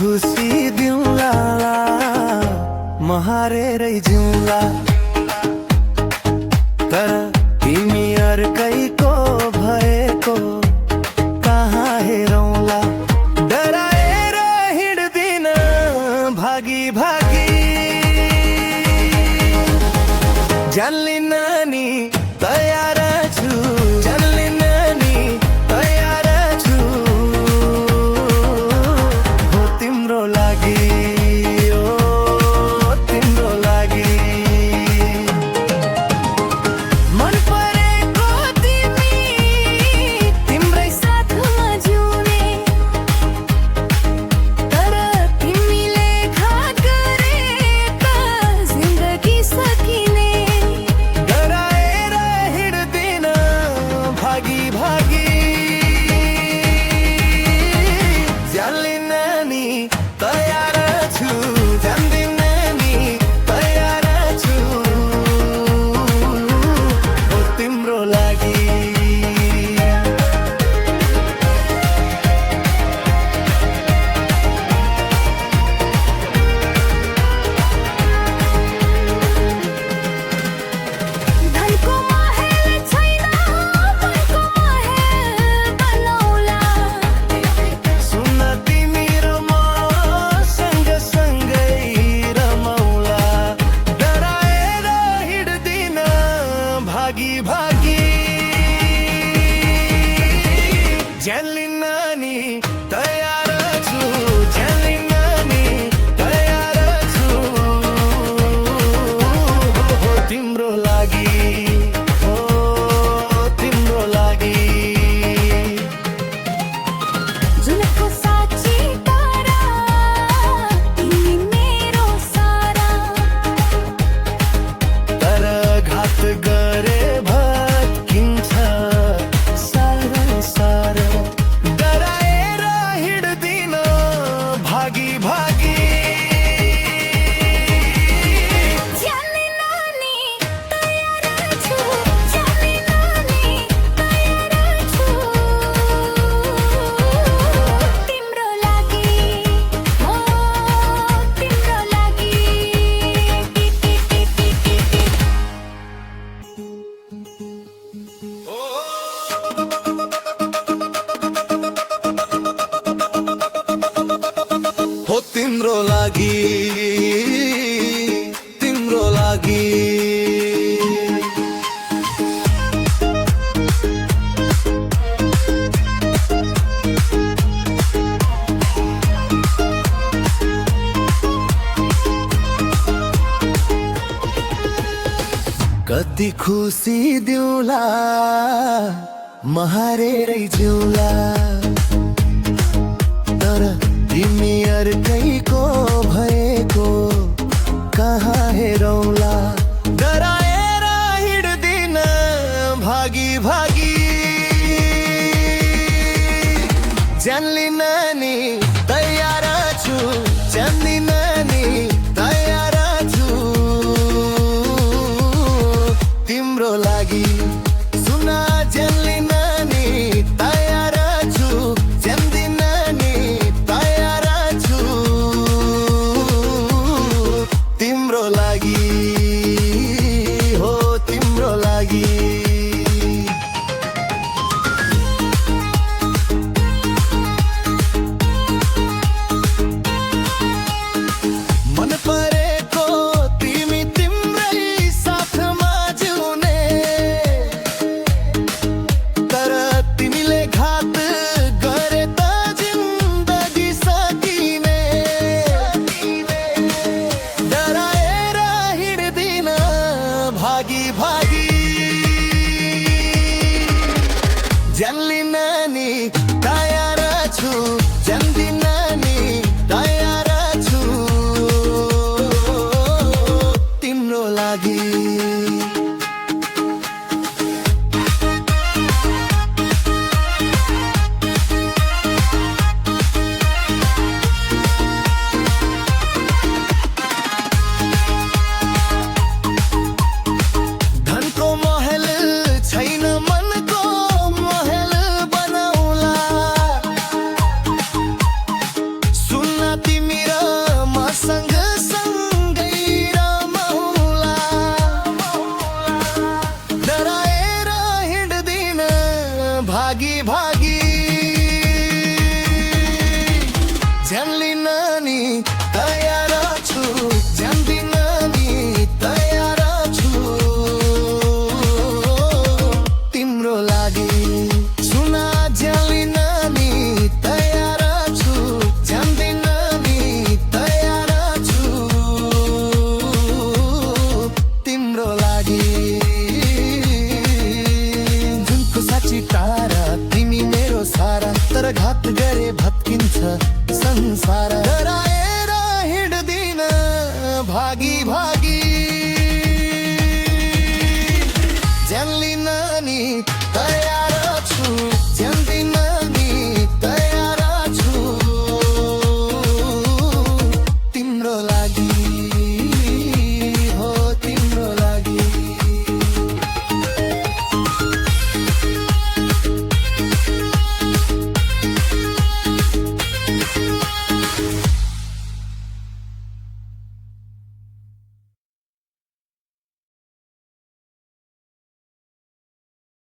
खुसी दिउँला म हारेरै जिउँला तर तिमी अर्कैको भएको कहाँ हेरौँला डराएर हिँड्दिन भागी भागी जान लिन नि तयार छु जान लिन नि तयार छु हो तिम्रो लागि ओ तिम्रो लागि मन परेको तिमी तिम्रै साथमा जिउने तर तिमीले घात गरेका जिन्दगी सकिने डराएर हिँड्दिन भागी भागी जान लिन नि तयार छु जान्दिन नि तयार छु हो तिम्रो लागि धनको महल छैन मनको महल बनाउला सुन तिमी र म सँगसँगै रमाउला डराएर हिँड्दिन भागी भागी जान लिन नि तयार छु जान लिन नि तयार छु हो तिम्रो लागि हो तिम्रो लागि जुनको साँची तारा तिमी मेरो सारा तर घात गरे भत्किन्छ सारा सारा डराएर हिँड्दिन भागी भागी जान्ने नानी तयार छु जान्ने नानी तयार छु तिम्रो लागि हो तिम्रो लागि हो तिम्रो लागि तिम्रो लागि कति खुसी दिउँला म हारेरै जिउँला तर तिमी अर्कैको भएको कहाँ हेरौँला डराएर हिँड्दिन भागी भागी जान लिन नि तयार छु जान्दिन नि तयार छु तिम्रो लागि सुन जान लिन नि तयार छु जान्दिन नि तयार छु तिम्रो लागि हो तिम्रो लागि घात गरे भत्किन्छ संसार डराएर हिँड्दिन भागी भागी ज्यान लिन नि तयार छु ज्यान दिन नि तयार छु तिम्रो लागि